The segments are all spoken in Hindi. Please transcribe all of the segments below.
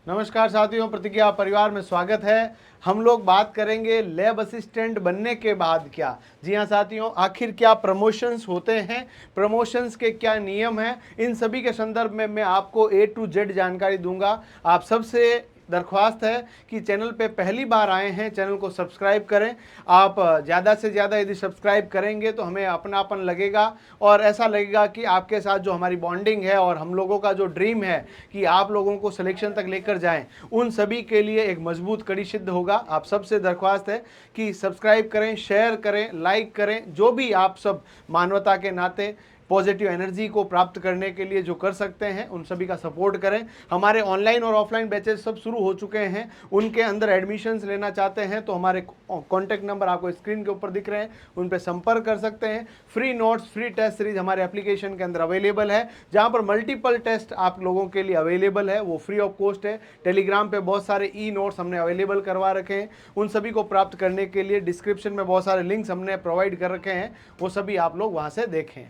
नमस्कार साथियों, प्रतिज्ञा परिवार में स्वागत है। हम लोग बात करेंगे लैब असिस्टेंट बनने के बाद क्या। जी हाँ साथियों, आखिर क्या प्रमोशंस होते हैं, प्रमोशंस के क्या नियम हैं, इन सभी के संदर्भ में मैं आपको A to Z जानकारी दूंगा। आप सबसे दरख्वास्त है कि चैनल पे पहली बार आए हैं, चैनल को सब्सक्राइब करें। आप ज़्यादा से ज़्यादा यदि सब्सक्राइब करेंगे तो हमें अपनापन लगेगा और ऐसा लगेगा कि आपके साथ जो हमारी बॉन्डिंग है और हम लोगों का जो ड्रीम है कि आप लोगों को सिलेक्शन तक लेकर जाएं, उन सभी के लिए एक मजबूत कड़ी सिद्ध होगा। आप सबसे दरख्वास्त है कि सब्सक्राइब करें, शेयर करें, लाइक करें, जो भी आप सब मानवता के नाते पॉजिटिव एनर्जी को प्राप्त करने के लिए जो कर सकते हैं उन सभी का सपोर्ट करें। हमारे ऑनलाइन और ऑफलाइन बैचेस सब शुरू हो चुके हैं, उनके अंदर एडमिशन्स लेना चाहते हैं तो हमारे कॉन्टैक्ट नंबर आपको स्क्रीन के ऊपर दिख रहे हैं, उन पर संपर्क कर सकते हैं। Free notes, free test series हमारे एप्लीकेशन के अंदर अवेलेबल है, जहां पर मल्टीपल टेस्ट आप लोगों के लिए अवेलेबल है, वो फ्री ऑफ कॉस्ट है। टेलीग्राम पे बहुत सारे ई नोट्स हमने अवेलेबल करवा रखे हैं, उन सभी को प्राप्त करने के लिए डिस्क्रिप्शन में बहुत सारे लिंक्स हमने प्रोवाइड कर रखे हैं, वो सभी आप लोग वहां से देखें।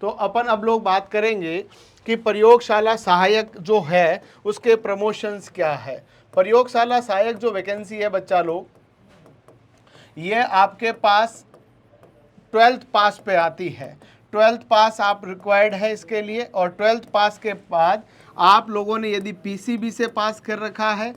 तो अपन अब लोग बात करेंगे कि प्रयोगशाला सहायक जो है उसके प्रमोशंस क्या है। प्रयोगशाला सहायक जो वैकेंसी है बच्चा लोग, ये आपके पास 12th पास पे आती है। 12th पास आप रिक्वायर्ड है इसके लिए, और 12th पास के बाद आप लोगों ने यदि पीसीबी से पास कर रखा है,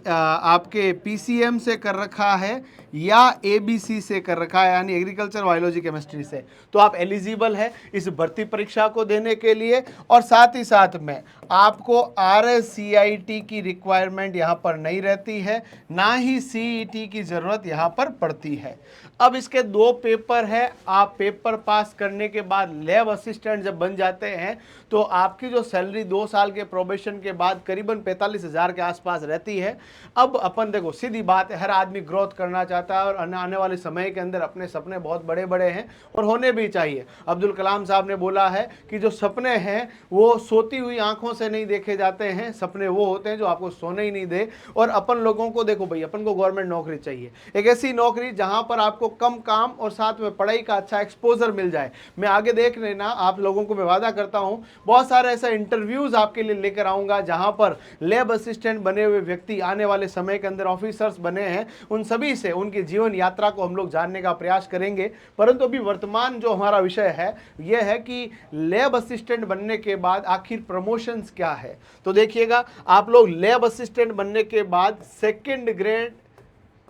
आपके पीसीएम से कर रखा है या एबीसी से कर रखा है, यानी एग्रीकल्चर बायोलॉजी केमिस्ट्री से, तो आप एलिजिबल है इस भर्ती परीक्षा को देने के लिए। और साथ ही साथ में आपको RSCIT की रिक्वायरमेंट यहाँ पर नहीं रहती है, ना ही CET की ज़रूरत यहाँ पर पड़ती है। अब इसके दो पेपर है, आप पेपर पास करने के बाद लैब असिस्टेंट जब बन जाते हैं तो आपकी जो सैलरी 2 साल के प्रोबेशन के बाद करीबन 45,000 के आसपास रहती है। अब अपन देखो, सीधी बात है, हर आदमी ग्रोथ करना चाहता है और आने वाले समय के अंदर अपने सपने बहुत बड़े बड़े हैं और होने भी चाहिए। अब्दुल कलाम साहब ने बोला है कि जो सपने हैं वो सोती हुई आंखों से नहीं देखे जाते हैं, सपने वो होते हैं जो आपको सोने ही नहीं दे। और अपन लोगों को देखो भाई, अपन को गवर्नमेंट नौकरी चाहिए, एक ऐसी नौकरी जहां पर आपको कम काम और साथ में पढ़ाई का अच्छा एक्सपोजर मिल जाए। मैं आगे देख लेना, आप लोगों को मैं वादा करता हूं बहुत सारे ऐसा इंटरव्यूज आपके लिए लेकर आऊंगा जहां पर लैब असिस्टेंट बने हुए व्यक्ति आने वाले समय के अंदर ऑफिसर्स बने हैं, उन सभी से उनकी जीवन यात्रा को हम लोग जानने का प्रयास करेंगे। परंतु अभी वर्तमान जो हमारा विषय है यह है कि लैब असिस्टेंट बनने के बाद आखिर प्रमोशंस क्या है। तो देखिएगा, आप लोग लैब असिस्टेंट बनने के बाद 2nd ग्रेड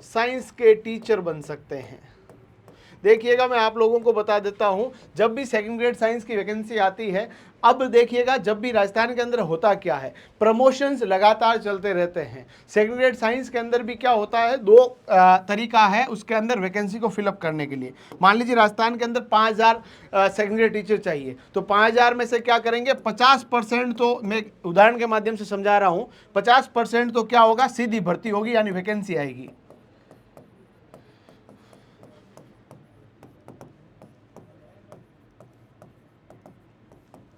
साइंस के टीचर बन सकते हैं। देखिएगा, मैं आप लोगों को बता देता हूं, जब भी 2nd ग्रेड साइंस की वैकेंसी आती है, अब देखिएगा जब भी राजस्थान के अंदर होता क्या है, प्रमोशंस लगातार चलते रहते हैं। 2nd ग्रेड साइंस के अंदर भी क्या होता है, दो तरीका है उसके अंदर वैकेंसी को फिलअप करने के लिए। मान लीजिए राजस्थान के अंदर 5,000 2nd ग्रेड टीचर चाहिए, तो 5,000 में से क्या करेंगे, 50%, तो मैं उदाहरण के माध्यम से समझा रहा हूँ, 50% तो क्या होगा, सीधी भर्ती होगी, यानी वैकेंसी आएगी।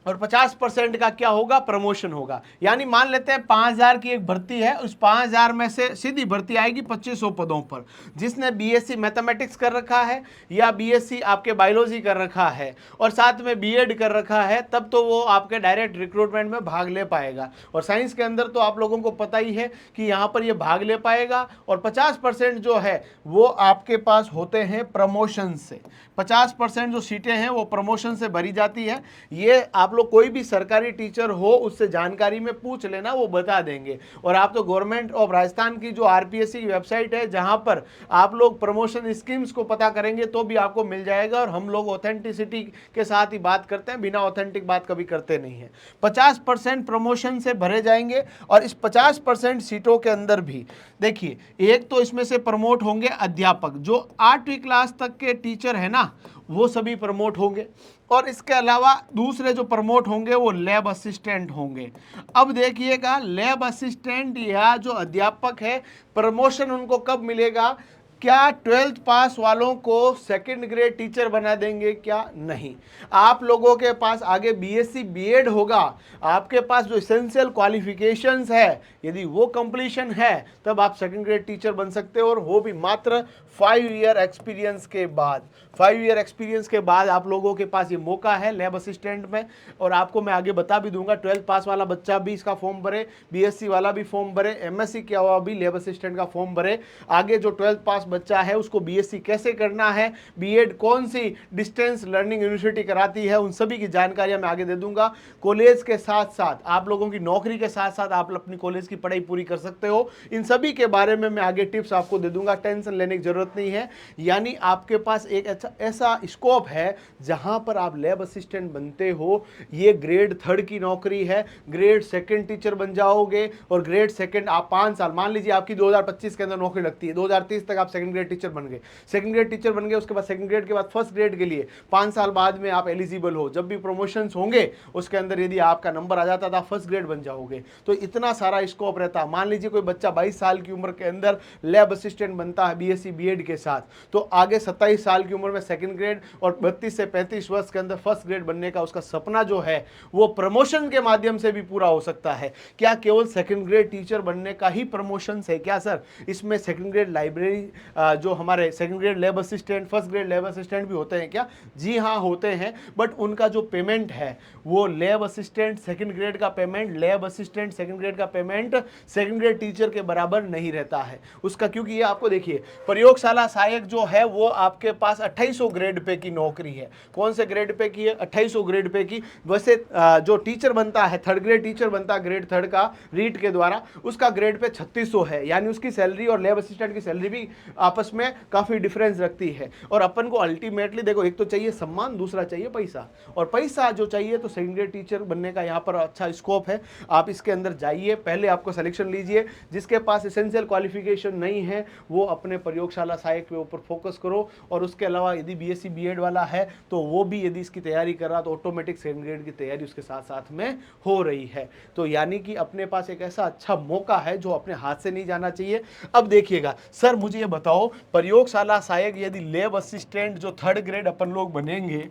और 50% का क्या होगा, प्रमोशन होगा। यानी मान लेते हैं 5,000 की एक भर्ती है, उस 5,000 में से सीधी भर्ती आएगी 2500 पदों पर। जिसने बीएससी मैथमेटिक्स कर रखा है या बीएससी आपके बायोलॉजी कर रखा है और साथ में बीएड कर रखा है, तब तो वो आपके डायरेक्ट रिक्रूटमेंट में भाग ले पाएगा। और साइंस के अंदर तो आप लोगों को पता ही है कि यहाँ पर ये भाग ले पाएगा। और 50% जो है वो आपके पास होते हैं प्रमोशन से। 50% जो सीटें हैं वो प्रमोशन से भरी जाती है। ये आप लोग कोई भी सरकारी टीचर हो उससे जानकारी में पूछ लेना, वो बता देंगे। और आप तो गवर्नमेंट ऑफ राजस्थान की जो आरपीएससी की वेबसाइट है, जहां पर आप लोग प्रमोशन स्कीम्स को पता करेंगे तो भी आपको मिल जाएगा। और हम लोग ऑथेंटिसिटी के साथ ही बात करते हैं, बिना ऑथेंटिक बात कभी करते नहीं है। 50% प्रमोशन से भरे जाएंगे। और इस 50% सीटों के अंदर भी देखिए, एक तो इसमें से प्रमोट होंगे अध्यापक, जो 8वीं क्लास तक के टीचर है ना, वो सभी प्रमोट होंगे। और इसके अलावा दूसरे जो प्रमोट होंगे वो लैब असिस्टेंट होंगे। अब देखिएगा, लैब असिस्टेंट या जो अध्यापक है, प्रमोशन उनको कब मिलेगा, क्या 12th पास वालों को सेकंड ग्रेड टीचर बना देंगे क्या? नहीं। आप लोगों के पास आगे बीएससी बीएड होगा, आपके पास जो एसेंशियल क्वालिफिकेशंस है यदि वो कंप्लीशन है तब आप सेकंड ग्रेड टीचर बन सकते हो, और वो भी मात्र 5 ईयर एक्सपीरियंस के बाद। 5 ईयर एक्सपीरियंस के बाद आप लोगों के पास ये मौका है लैब असिस्टेंट में। और आपको मैं आगे बता भी दूंगा, 12th पास वाला बच्चा भी इसका फॉर्म भरे, बीएससी वाला भी फॉर्म भरे, एमएससी किया हुआ भी लैब असिस्टेंट का फॉर्म भरे। आगे जो 12th पास बच्चा है उसको बीएससी कैसे करना है, बीएड कौन सी डिस्टेंस लर्निंग यूनिवर्सिटी कराती है, उन सभी की जानकारियां मैं आगे दे दूंगा। कॉलेज के साथ साथ आप लोगों की नौकरी के साथ साथ आप अपनी कॉलेज की पढ़ाई पूरी कर सकते हो, इन सभी के बारे में मैं आगे टिप्स आपको दे दूंगा, टेंशन लेने की जरूरत नहीं है। यानी आपके पास एक ऐसा स्कोप है जहां पर आप लैब असिस्टेंट बनते हो, ये ग्रेड 3 की नौकरी है, ग्रेड 2 टीचर बन जाओगे, और ग्रेड 2 आप 5 साल, मान लीजिए आपकी 2025 के अंदर नौकरी लगती है, 2030 तक आप सेकंड ग्रेड टीचर बन गए, सेकंड ग्रेड टीचर बन गए, उसके बाद सेकंड ग्रेड के बाद फर्स्ट ग्रेड के लिए 5 साल बाद में आप एलिजिबल हो, जब भी प्रमोशंस होंगे उसके अंदर यदि आपका नंबर आ जाता था फर्स्ट ग्रेड बन जाओगे। तो इतना सारा स्कोप रहता है। मान लीजिए कोई बच्चा 22 साल की उम्र के अंदर लैब असिस्टेंट बनता है बीएससी बीएड के साथ, तो आगे 27 साल की उम्र में सेकंड ग्रेड और 32 से 35 वर्ष के अंदर फर्स्ट ग्रेड बनने का उसका सपना जो है वो प्रमोशन के माध्यम से भी पूरा हो सकता है। क्या केवल सेकंड ग्रेड टीचर बनने का ही प्रमोशन है क्या सर? इसमें सेकंड ग्रेड लाइब्रेरी जो हमारे second grade lab assistant, first grade lab assistant भी होते हैं क्या? जी हाँ, होते हैं, बट उनका जो पेमेंट है वो लैब असिस्टेंट सेकंड ग्रेड का payment, lab assistant second grade का पेमेंट सेकंड ग्रेड टीचर के बराबर नहीं रहता है उसका। क्योंकि ये आपको देखिए, प्रयोगशाला सहायक जो है वो आपके पास 2800 ग्रेड पे की नौकरी है। कौन से ग्रेड पे की है? 2800 ग्रेड पे की। वैसे जो टीचर बनता है, थर्ड ग्रेड टीचर बनता है ग्रेड 3 का रीट के द्वारा, उसका ग्रेड पे 3600 है, यानी उसकी सैलरी और लैब असिस्टेंट की सैलरी भी आपस में काफी डिफरेंस रखती है। और अपन को अल्टीमेटली देखो, एक तो चाहिए सम्मान, दूसरा चाहिए पैसा, और पैसा जो चाहिए तो सेकंड ग्रेड टीचर बनने का यहाँ पर अच्छा स्कोप है। आप इसके अंदर जाइए, पहले आपको सिलेक्शन लीजिए, जिसके पास एसेंशियल क्वालिफिकेशन नहीं है वो अपने प्रयोगशाला सहायक के ऊपर फोकस करो। और उसके अलावा यदि बीएससी बीएड वाला है तो वो भी यदि इसकी तैयारी कर रहा तो ऑटोमेटिक सेकंड ग्रेड की तैयारी उसके साथ साथ में हो रही है। तो यानी कि अपने पास एक ऐसा अच्छा मौका है जो अपने हाथ से नहीं जाना चाहिए। अब देखिएगा सर, मुझे ये बताओ, प्रयोगशाला सहायक यदि लैब असिस्टेंट जो 3rd ग्रेड अपन लोग बनेंगे,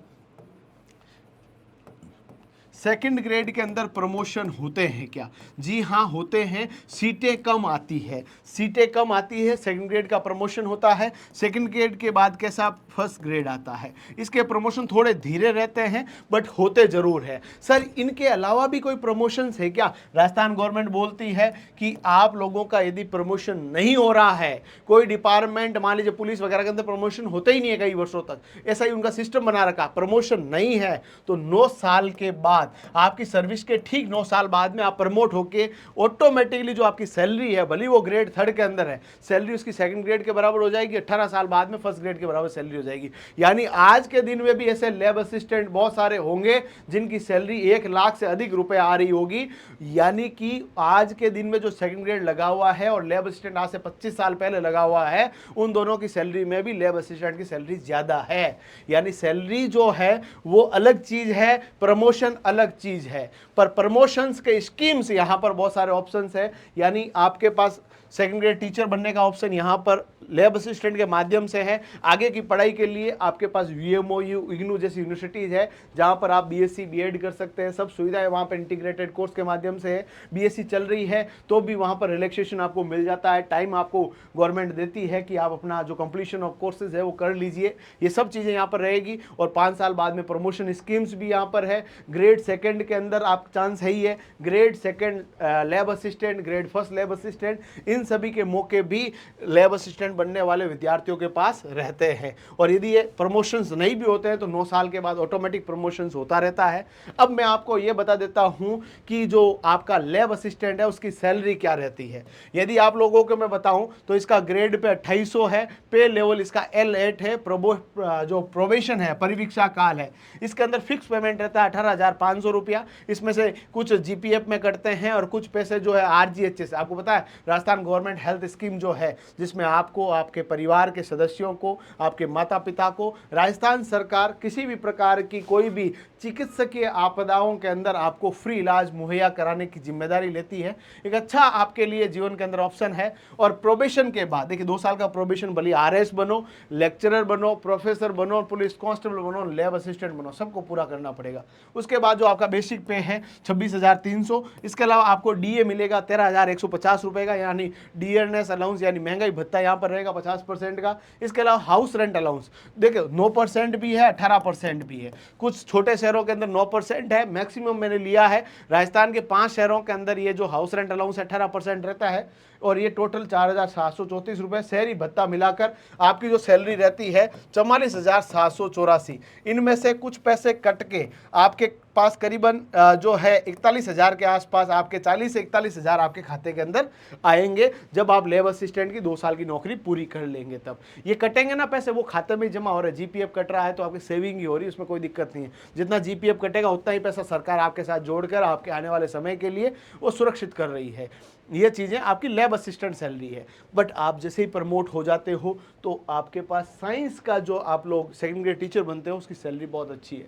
सेकंड ग्रेड के अंदर प्रमोशन होते हैं क्या? जी हाँ, होते हैं। सीटें कम आती है, सीटें कम आती है, सेकंड ग्रेड का प्रमोशन होता है। सेकंड ग्रेड के बाद कैसा? फर्स्ट ग्रेड आता है। इसके प्रमोशन थोड़े धीरे रहते हैं बट होते जरूर है। सर इनके अलावा भी कोई प्रमोशन है क्या? राजस्थान गवर्नमेंट बोलती है कि आप लोगों का यदि प्रमोशन नहीं हो रहा है, कोई डिपार्टमेंट, मान लीजिए पुलिस वगैरह के अंदर प्रमोशन होता ही नहीं है कई वर्षों तक, ऐसा ही उनका सिस्टम बना रखा, प्रमोशन नहीं है, तो 9 साल के बाद, आपकी सर्विस के ठीक 9 साल बाद में आप प्रमोट होके ऑटोमेटिकली जो आपकी सैलरी है, भले वो ग्रेड 3 के अंदर है, सैलरी उसकी सेकंड ग्रेड के बराबर हो जाएगी, 18 साल बाद में फर्स्ट ग्रेड के बराबर सैलरी हो जाएगी। यानी आज के दिन में भी ऐसे लैब असिस्टेंट बहुत सारे होंगे जिनकी सैलरी 1 लाख से अधिक रुपए आ रही होगी। यानी कि आज के दिन में जो सेकंड ग्रेड लगा हुआ है और लैब असिस्टेंट आज से 25 साल पहले लगा हुआ है, उन दोनों की सैलरी में भी लैब असिस्टेंट की सैलरी ज्यादा है। यानी सैलरी जो है वो अलग चीज है, प्रमोशन अलग चीज है। पर प्रमोशंस के स्कीम्स यहां पर बहुत सारे ऑप्शंस है। यानी आपके पास सेकंड ग्रेड टीचर बनने का ऑप्शन यहां पर लैब असिस्टेंट के माध्यम से है। आगे की पढ़ाई के लिए आपके पास वीएमओयू, इग्नू जैसी यूनिवर्सिटीज है जहां पर आप बीएससी बीएड कर सकते हैं, सब सुविधाएं वहां पर इंटीग्रेटेड कोर्स के माध्यम से है। बीएससी चल रही है तो भी वहां पर रिलैक्सेशन आपको मिल जाता है, टाइम आपको गवर्नमेंट देती है कि आप अपना जो कंप्लीशन ऑफ कोर्सेज है वो कर लीजिए। ये सब चीजें यहाँ पर रहेगी और 5 साल बाद में प्रमोशन स्कीम्स भी यहाँ पर है। ग्रेड 2 के अंदर आप चांस है ही है, grade 2 lab assistant, grade 1 lab assistant, इन सभी के मौके भी लैब असिस्टेंट बनने वाले विद्यार्थियों के पास रहते हैं। और यदि ये प्रमोशंस नहीं भी होते हैं तो 9 साल के बाद ऑटोमेटिक प्रमोशंस होता रहता है। अब मैं आपको ये बता देता हूं कि जो आपका लैब असिस्टेंट है उसकी सैलरी क्या रहती है। यदि आप लोगों को मैं बताऊं तो इसका ग्रेड पे 2800 है, पे लेवल इसका L8 है, जो प्रोबेशन है, परिवीक्षा काल है, इसके अंदर फिक्स पेमेंट रहता है 18,500 रुपया। इसमें से कुछ जीपीएफ में कटते हैं और कुछ पैसे जो है आरजीएचएस, आपको पता है राजस्थान गवर्नमेंट हेल्थ स्कीम जो है, जिसमें आपको, आपके परिवार के सदस्यों को, आपके माता पिता को राजस्थान सरकार किसी भी प्रकार की कोई भी चिकित्सकीय आपदाओं के अंदर आपको फ्री इलाज मुहैया कराने की जिम्मेदारी लेती है। एक अच्छा आपके लिए जीवन के अंदर ऑप्शन है। और प्रोबेशन के बाद देखिए 2 साल का प्रोबेशन, भले आरएस बनो, लेक्चरर बनो, प्रोफेसर बनो, पुलिस कांस्टेबल बनो, लैब असिस्टेंट बनो, सबको पूरा करना पड़ेगा। उसके बाद जो आपका बेसिक पे है 26,300, इसके अलावा आपको डीए मिलेगा 13,150 रुपए का, यानी डियरनेस अलाउंस यानी महंगाई भत्ता यहाँ पर रहेगा 50% का। इसके अलावा हाउस रेंट अलाउंस देखिए 9% भी है, 18% भी है। कुछ छोटे शहरों के अंदर 9% है, मैक्सिमम मैंने लिया है राजस्थान के 5 शहरों के अंदर ये जो हाउस रेंट अलाउंस 18% रहता है, और ये टोटल 4,734 रुपए। शहरी भत्ता मिलाकर आपकी जो सैलरी रहती है 44,784। इनमें से कुछ पैसे कट के आपके पास करीबन जो है 41,000 के आसपास, आपके 40 से 41,000 आपके खाते के अंदर आएंगे जब आप लेबर असिस्टेंट की 2 साल की नौकरी पूरी कर लेंगे। तब ये कटेंगे ना पैसे, वो खाते में जमा हो रहे हैं। जीपीएफ कट रहा है तो आपकी सेविंग ही हो रही है, उसमें कोई दिक्कत नहीं है। जितना जीपीएफ कटेगा उतना ही पैसा सरकार आपके साथ जोड़कर आपके आने वाले समय के लिए वो सुरक्षित कर रही है। ये चीज़ें आपकी लैब असिस्टेंट सैलरी है। बट आप जैसे ही प्रमोट हो जाते हो तो आपके पास साइंस का जो आप लोग सेकंड ग्रेड टीचर बनते हो उसकी सैलरी बहुत अच्छी है।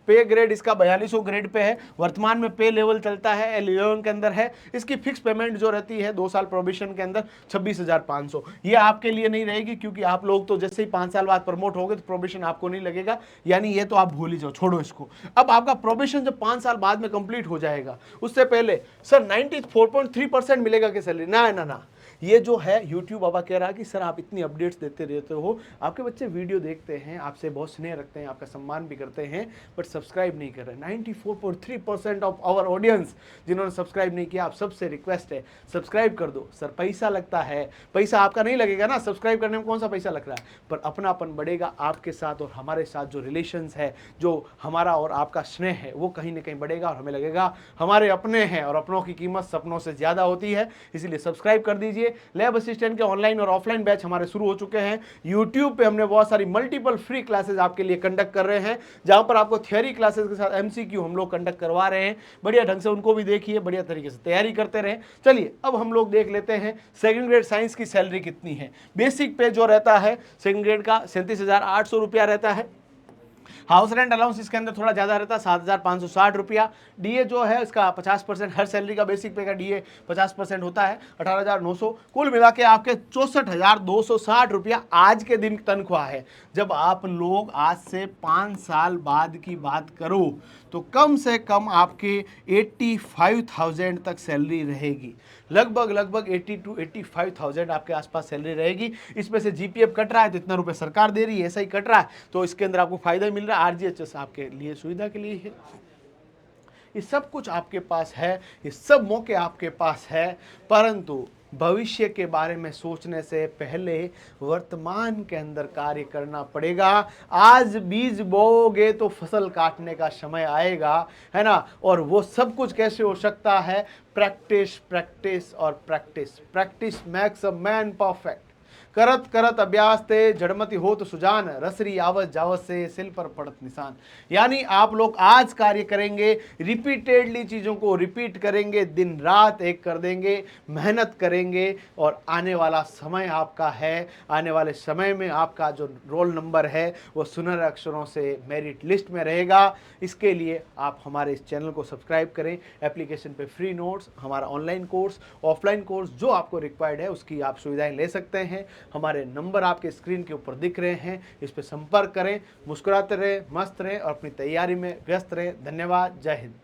पे ग्रेड इसका 4200 ग्रेड पे है। वर्तमान में पे लेवल चलता है L11 के अंदर है। इसकी फिक्स पेमेंट जो रहती है 2 साल प्रोबेशन के अंदर 26,500। ये आपके लिए नहीं रहेगी, क्योंकि आप लोग तो जैसे ही 5 साल बाद प्रमोट होगे तो प्रोबेशन आपको नहीं लगेगा, यानी ये तो आप भूल ही जाओ, छोड़ो इसको। अब आपका प्रोबेशन जब 5 साल बाद में कंप्लीट हो जाएगा, उससे पहले सर 94.3% मिलेगा कि सैलरी, ना ना ना, ये जो है YouTube बाबा कह रहा है कि सर आप इतनी अपडेट्स देते रहते हो, आपके बच्चे वीडियो देखते हैं, आपसे बहुत स्नेह रखते हैं, आपका सम्मान भी करते हैं, बट सब्सक्राइब नहीं कर रहे। 94.3% ऑफ आवर ऑडियंस जिन्होंने सब्सक्राइब नहीं किया, आप सबसे रिक्वेस्ट है सब्सक्राइब कर दो। सर पैसा लगता है, पैसा आपका नहीं लगेगा ना, सब्सक्राइब करने में कौन सा पैसा लग रहा है, पर अपनापन बढ़ेगा आपके साथ, और हमारे साथ जो रिलेशंस है, जो हमारा और आपका स्नेह है, वो कहीं ना कहीं बढ़ेगा, और हमें लगेगा हमारे अपने हैं, और अपनों की कीमत सपनों से ज़्यादा होती है। इसलिए सब्सक्राइब कर दीजिए। लैब असिस्टेंट के ऑनलाइन और ऑफलाइन बैच हमारे शुरू हो चुके हैं। यूट्यूब पे हमने बहुत सारी मल्टीपल फ्री क्लासेस आपके लिए कंडक्ट कर रहे हैं, जहां पर आपको थियोरी क्लासेस के साथ एमसीक्यू हम लोग कंडक्ट करवा रहे हैं। बढ़िया ढंग से उनको भी देखिए, बढ़िया तरीके से तैयारी करते रहें। चलिए अब हम लोग देख लेते हैं सेकंड ग्रेड साइंस की सैलरी कितनी है। बेसिक पे जो रहता है सेकंड ग्रेड का 37,800 रुपया रहता है। हाउस रेंट अलाउंस इसके अंदर थोड़ा ज़्यादा रहता है 7,560 रुपया। डीए जो है इसका 50%, हर सैलरी का बेसिक पे का डीए 50% होता है 18,900। कुल मिला के आपके 64,260 रुपया आज के दिन तनख्वाह है। जब आप लोग आज से 5 साल बाद की बात करो तो कम से कम आपके 85,000 तक सैलरी रहेगी। लगभग 80 to 85,000 आपके आसपास सैलरी रहेगी। इसमें से जीपीएफ कट रहा है तो इतना रुपए सरकार दे रही है, ऐसा ही कट रहा है तो इसके अंदर आपको फायदा मिल रहा है। आरजीएचएस आपके लिए सुविधा के लिए है। ये सब कुछ आपके पास है, ये सब मौके आपके पास है, परंतु भविष्य के बारे में सोचने से पहले वर्तमान के अंदर कार्य करना पड़ेगा। आज बीज बोओगे तो फसल काटने का समय आएगा, है ना। और वो सब कुछ कैसे हो सकता है, प्रैक्टिस प्रैक्टिस और practice. Practice makes a man perfect. करत करत अभ्यास ते जड़मति होत सुजान, रसरी आवत जावत से सिल पर पड़त निशान। यानी आप लोग आज कार्य करेंगे, रिपीटेडली चीज़ों को रिपीट करेंगे, दिन रात एक कर देंगे, मेहनत करेंगे, और आने वाला समय आपका है। आने वाले समय में आपका जो रोल नंबर है वो सुनहरे अक्षरों से मेरिट लिस्ट में रहेगा। इसके लिए आप हमारे इस चैनल को सब्सक्राइब करें। एप्लीकेशन पे फ्री नोट्स, हमारा ऑनलाइन कोर्स, ऑफलाइन कोर्स जो आपको रिक्वायर्ड है उसकी आप सुविधाएं ले सकते हैं। हमारे नंबर आपके स्क्रीन के ऊपर दिख रहे हैं, इस पर संपर्क करें। मुस्कुराते रहें, मस्त रहें और अपनी तैयारी में व्यस्त रहें। धन्यवाद। जय हिंद।